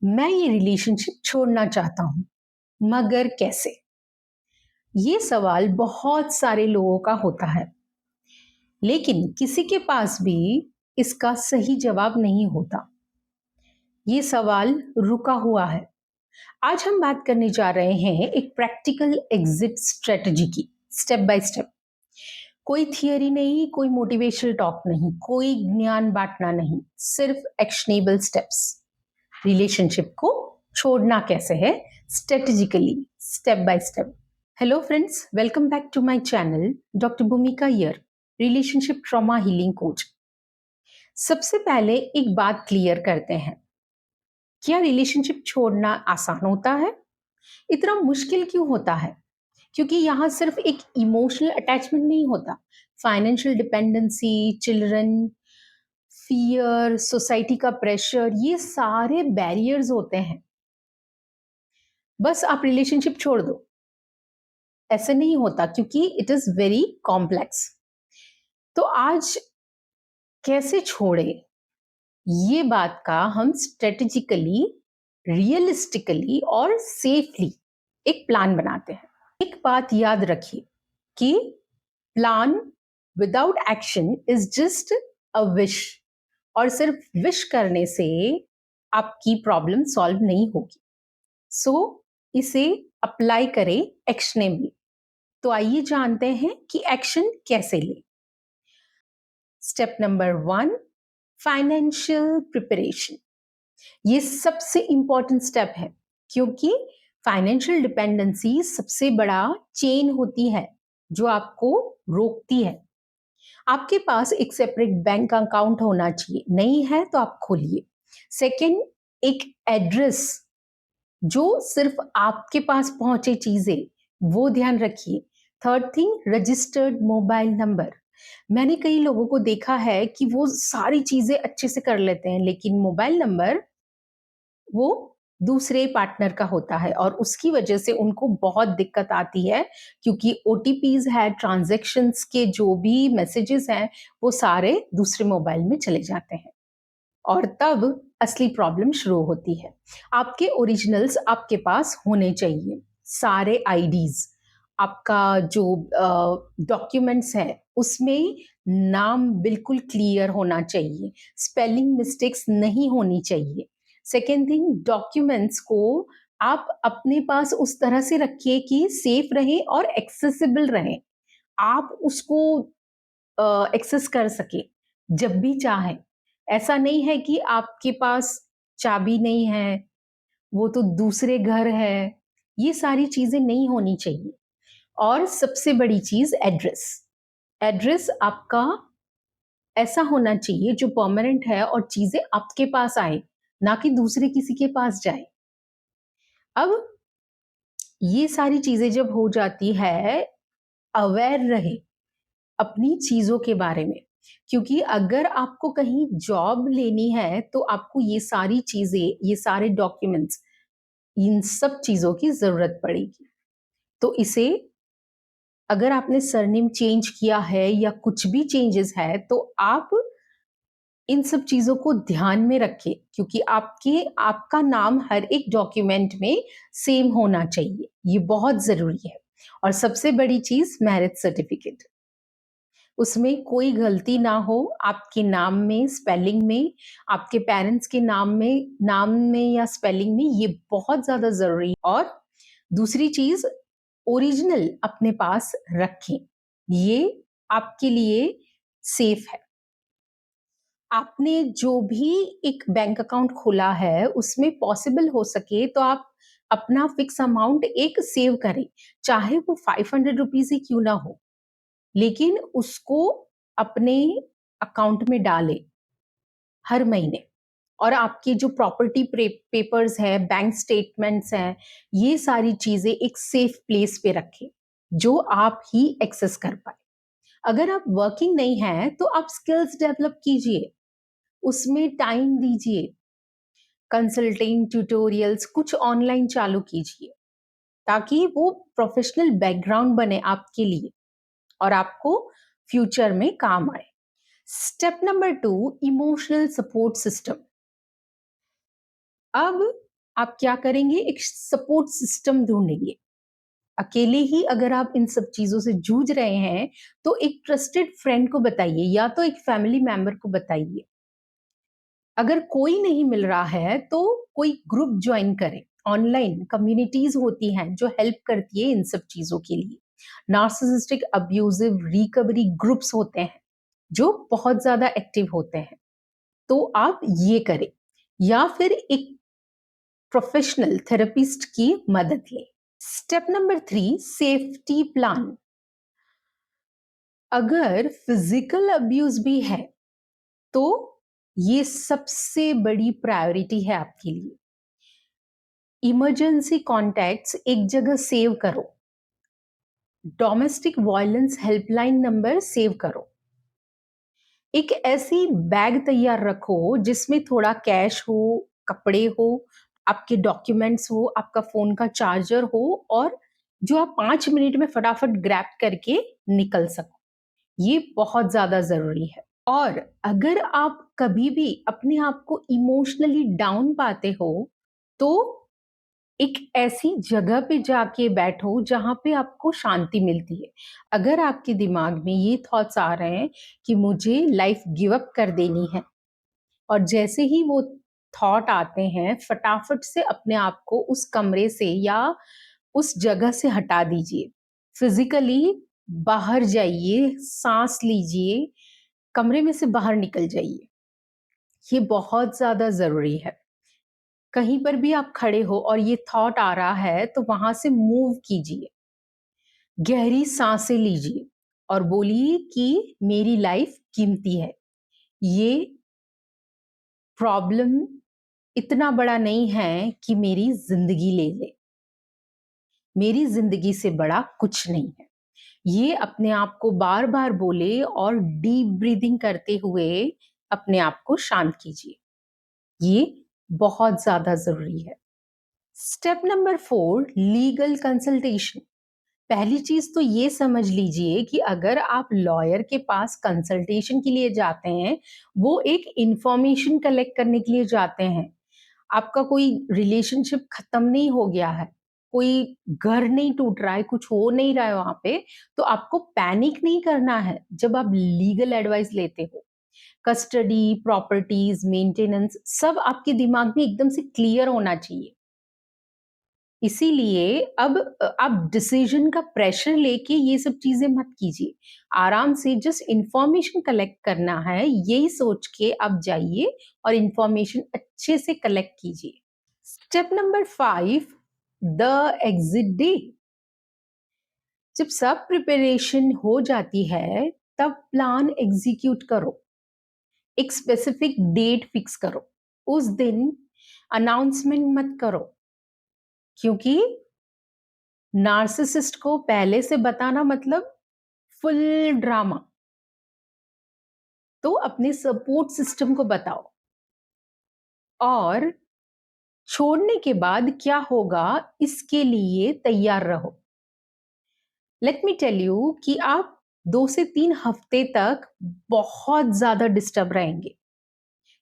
मैं ये रिलेशनशिप छोड़ना चाहता हूँ मगर कैसे? ये सवाल बहुत सारे लोगों का होता है, लेकिन किसी के पास भी इसका सही जवाब नहीं होता। ये सवाल रुका हुआ है। आज हम बात करने जा रहे हैं एक प्रैक्टिकल एग्जिट स्ट्रेटजी की, स्टेप बाय स्टेप। कोई थियरी नहीं, कोई मोटिवेशनल टॉक नहीं, कोई ज्ञान बांटना नहीं, सिर्फ एक्शनेबल स्टेप्स। रिलेशनशिप को छोड़ना कैसे है, strategically, step by step. Hello friends, welcome back to my channel doctor Bhumika यर, रिलेशनशिप ट्रॉमा हीलिंग कोच। सबसे पहले एक बात क्लियर करते हैं, क्या रिलेशनशिप छोड़ना आसान होता है? इतना मुश्किल क्यों होता है? क्योंकि यहाँ सिर्फ एक इमोशनल अटैचमेंट नहीं होता, financial dependency, children, fear, society का प्रेशर, ये सारे बैरियर्स होते हैं। बस आप रिलेशनशिप छोड़ दो, ऐसे नहीं होता, क्योंकि इट इज वेरी कॉम्प्लेक्स। तो आज कैसे छोड़े, ये बात का हम स्ट्रेटेजिकली, रियलिस्टिकली और सेफली एक प्लान बनाते हैं। एक बात याद रखिए कि plan without action is just a wish, और सिर्फ विश करने से आपकी प्रॉब्लम सॉल्व नहीं होगी। सो इसे अप्लाई करें एक्शनेबली। तो आइए जानते हैं कि एक्शन कैसे लें। Step number 1, financial preparation. ये सबसे इंपॉर्टेंट स्टेप है, क्योंकि फाइनेंशियल डिपेंडेंसी सबसे बड़ा चेन होती है जो आपको रोकती है। आपके पास एक सेपरेट बैंक अकाउंट होना चाहिए, नहीं है तो आप खोलिए। सेकंड, एक एड्रेस जो सिर्फ आपके पास पहुंचे चीजें, वो ध्यान रखिए। Third thing, registered mobile number. मैंने कई लोगों को देखा है कि वो सारी चीजें अच्छे से कर लेते हैं, लेकिन मोबाइल नंबर वो दूसरे पार्टनर का होता है और उसकी वजह से उनको बहुत दिक्कत आती है, क्योंकि ओटीपीज है, ट्रांजैक्शंस के जो भी मैसेजेस हैं, वो सारे दूसरे मोबाइल में चले जाते हैं और तब असली प्रॉब्लम शुरू होती है। आपके ओरिजिनल्स आपके पास होने चाहिए, सारे आईडीज, आपका जो डॉक्यूमेंट्स है उसमें नाम बिल्कुल क्लियर होना चाहिए, स्पेलिंग मिस्टेक्स नहीं होनी चाहिए। सेकेंड थिंग, डॉक्यूमेंट्स को आप अपने पास उस तरह से रखिए कि सेफ रहे और एक्सेसिबल रहे, आप उसको एक्सेस कर सके जब भी चाहे। ऐसा नहीं है कि आपके पास चाबी नहीं है, वो तो दूसरे घर है, ये सारी चीजें नहीं होनी चाहिए। और सबसे बड़ी चीज, एड्रेस। एड्रेस आपका ऐसा होना चाहिए जो परमानेंट है और चीजें आपके पास आए, ना कि दूसरे किसी के पास जाए। अब ये सारी चीजें जब हो जाती है, अवेयर रहे अपनी चीजों के बारे में, क्योंकि अगर आपको कहीं जॉब लेनी है तो आपको ये सारी चीजें, ये सारे डॉक्यूमेंट्स, इन सब चीजों की जरूरत पड़ेगी। तो इसे, अगर आपने सरनेम चेंज किया है या कुछ भी चेंजेस है, तो आप इन सब चीजों को ध्यान में रखें, क्योंकि आपका नाम हर एक डॉक्यूमेंट में सेम होना चाहिए, ये बहुत जरूरी है। और सबसे बड़ी चीज, मैरिज सर्टिफिकेट, उसमें कोई गलती ना हो, आपके नाम में, स्पेलिंग में, आपके पेरेंट्स के नाम में या स्पेलिंग में, ये बहुत ज्यादा जरूरी है। और दूसरी चीज, ओरिजिनल अपने पास रखें, ये आपके लिए सेफ है। आपने जो भी एक बैंक अकाउंट खोला है, उसमें पॉसिबल हो सके तो आप अपना फिक्स अमाउंट एक सेव करें, चाहे वो 500 रुपीज ही क्यों ना हो, लेकिन उसको अपने अकाउंट में डालें हर महीने। और आपकी जो प्रॉपर्टी पेपर्स है, बैंक स्टेटमेंट्स हैं, ये सारी चीजें एक सेफ प्लेस पे रखें जो आप ही एक्सेस कर पाए। अगर आप वर्किंग नहीं हैं तो आप स्किल्स डेवलप कीजिए, उसमें टाइम दीजिए, कंसल्टिंग, ट्यूटोरियल्स कुछ ऑनलाइन चालू कीजिए, ताकि वो प्रोफेशनल बैकग्राउंड बने आपके लिए और आपको फ्यूचर में काम आए। Step number 2, emotional support system. अब आप क्या करेंगे, एक सपोर्ट सिस्टम ढूंढेंगे। अकेले ही अगर आप इन सब चीजों से जूझ रहे हैं तो एक ट्रस्टेड फ्रेंड को बताइए या तो एक फैमिली मेंबर को बताइए। अगर कोई नहीं मिल रहा है तो कोई ग्रुप ज्वाइन करें। ऑनलाइन कम्युनिटीज होती हैं जो हेल्प करती है इन सब चीजों के लिए। नार्सिसिस्टिक अब्यूजिव रिकवरी ग्रुप्स होते हैं जो बहुत ज्यादा एक्टिव होते हैं, तो आप ये करें या फिर एक प्रोफेशनल थेरेपिस्ट की मदद लें। Step number 3, safety plan. अगर फिजिकल अब्यूज भी है तो ये सबसे बड़ी प्रायोरिटी है आपके लिए। इमरजेंसी कॉन्टैक्ट्स एक जगह सेव करो। Domestic violence helpline number save करो। एक ऐसी बैग तैयार रखो जिसमें थोड़ा कैश हो, कपड़े हो, आपके डॉक्यूमेंट्स हो, आपका फोन का चार्जर हो और जो आप 5 मिनट में फटाफट ग्रैब करके निकल सको। ये बहुत ज्यादा जरूरी है। और अगर आप कभी भी अपने आप को इमोशनली डाउन पाते हो तो एक ऐसी जगह पे जाके बैठो जहां पे आपको शांति मिलती है। अगर आपके दिमाग में ये थॉट्स आ रहे हैं कि मुझे लाइफ गिव अप कर देनी है, और जैसे ही वो थॉट आते हैं फटाफट से अपने आप को उस कमरे से या उस जगह से हटा दीजिए। फिजिकली बाहर जाइए, सांस लीजिए, कमरे में से बाहर निकल जाइए। ये बहुत ज्यादा जरूरी है। कहीं पर भी आप खड़े हो और ये थॉट आ रहा है तो वहां से मूव कीजिए, गहरी सांसें लीजिए और बोलिए कि मेरी लाइफ कीमती है। ये प्रॉब्लम इतना बड़ा नहीं है कि मेरी जिंदगी ले ले। मेरी जिंदगी से बड़ा कुछ नहीं है। ये अपने आप को बार बार बोले और डीप ब्रीदिंग करते हुए अपने आप को शांत कीजिए। ये बहुत ज्यादा जरूरी है। Step number 4, legal consultation. पहली चीज तो ये समझ लीजिए कि अगर आप लॉयर के पास कंसल्टेशन के लिए जाते हैं, वो एक इंफॉर्मेशन कलेक्ट करने के लिए जाते हैं। आपका कोई रिलेशनशिप खत्म नहीं हो गया है, कोई घर नहीं टूट रहा है, कुछ हो नहीं रहा है वहां पे, तो आपको पैनिक नहीं करना है जब आप लीगल एडवाइस लेते हो। कस्टडी, प्रॉपर्टीज, मेंटेनेंस सब आपके दिमाग में एकदम से क्लियर होना चाहिए। इसीलिए अब आप डिसीजन का प्रेशर लेके ये सब चीजें मत कीजिए। आराम से जस्ट इंफॉर्मेशन कलेक्ट करना है, यही सोच के आप जाइए और इंफॉर्मेशन अच्छे से कलेक्ट कीजिए। Step number 5, the exit day. जब सब प्रिपरेशन हो जाती है तब प्लान एग्जीक्यूट करो। एक स्पेसिफिक डेट फिक्स करो। उस दिन अनाउंसमेंट मत करो, क्योंकि नार्सिसिस्ट को पहले से बताना मतलब फुल ड्रामा। तो अपने सपोर्ट सिस्टम को बताओ और छोड़ने के बाद क्या होगा इसके लिए तैयार रहो। लेट मी टेल यू कि आप 2 से 3 हफ्ते तक बहुत ज्यादा डिस्टर्ब रहेंगे,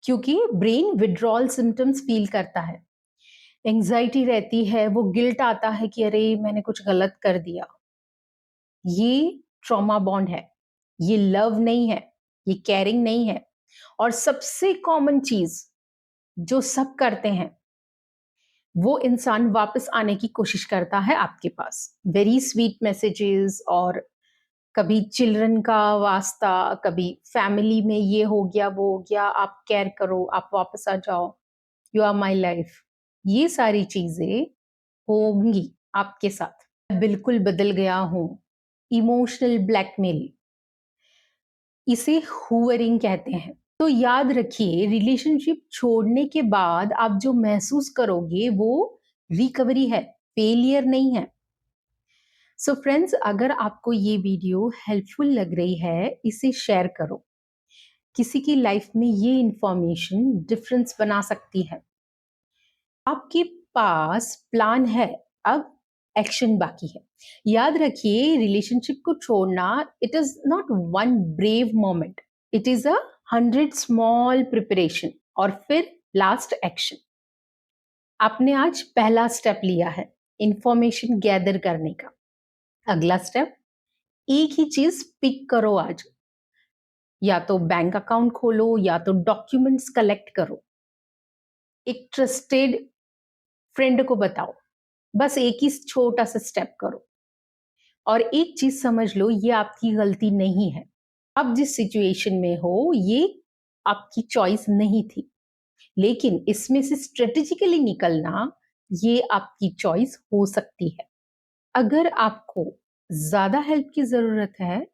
क्योंकि ब्रेन विड्रॉल सिम्टम्स फील करता है, एंजाइटी रहती है, वो गिल्ट आता है कि अरे मैंने कुछ गलत कर दिया। ये ट्रॉमा बॉन्ड है, ये लव नहीं है, ये केयरिंग नहीं है। और सबसे कॉमन चीज जो सब करते हैं, वो इंसान वापस आने की कोशिश करता है आपके पास, वेरी स्वीट मैसेजेस, और कभी चिल्ड्रन का वास्ता, कभी फैमिली में ये हो गया वो हो गया, आप केयर करो, आप वापस आ जाओ, यू आर माई लाइफ। ये सारी चीजें होंगी आपके साथ। बिल्कुल बदल गया हूं, इमोशनल ब्लैकमेल, इसे हुवरिंग कहते हैं। तो याद रखिए, रिलेशनशिप छोड़ने के बाद आप जो महसूस करोगे वो रिकवरी है, फेलियर नहीं है। सो फ्रेंड्स, अगर आपको ये वीडियो हेल्पफुल लग रही है, इसे शेयर करो। किसी की लाइफ में ये इंफॉर्मेशन डिफरेंस बना सकती है। आपके पास प्लान है, अब एक्शन बाकी है। याद रखिए, रिलेशनशिप को छोड़ना it is not one brave moment, it is 100 small preparation और फिर लास्ट एक्शन। आपने आज पहला स्टेप लिया है इंफॉर्मेशन गैदर करने का। अगला स्टेप, एक ही चीज पिक करो आज। या तो बैंक अकाउंट खोलो या तो डॉक्यूमेंट्स कलेक्ट करो। एक ट्रस्टेड फ्रेंड को बताओ। बस एक ही छोटा सा स्टेप करो और एक चीज समझ लो, ये आपकी गलती नहीं है। आप जिस सिचुएशन में हो ये आपकी चॉइस नहीं थी, लेकिन इसमें से स्ट्रेटेजिकली निकलना ये आपकी चॉइस हो सकती है। अगर आपको ज्यादा हेल्प की जरूरत है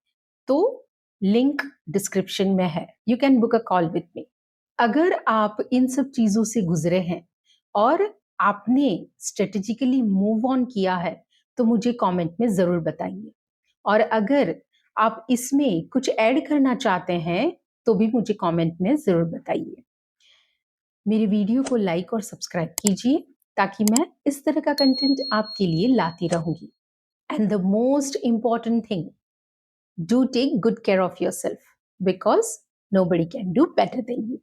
तो लिंक डिस्क्रिप्शन में है, you can book a call with me. अगर आप इन सब चीजों से गुजरे हैं और आपने स्ट्रेटेजिकली मूव ऑन किया है तो मुझे कमेंट में जरूर बताइए। और अगर आप इसमें कुछ ऐड करना चाहते हैं तो भी मुझे कमेंट में जरूर बताइए। मेरी वीडियो को लाइक और सब्सक्राइब कीजिए ताकि मैं इस तरह का कंटेंट आपके लिए लाती रहूंगी। And the most important thing, do take good care of yourself because nobody can do better than you.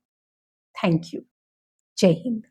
Thank you. Jai Hind.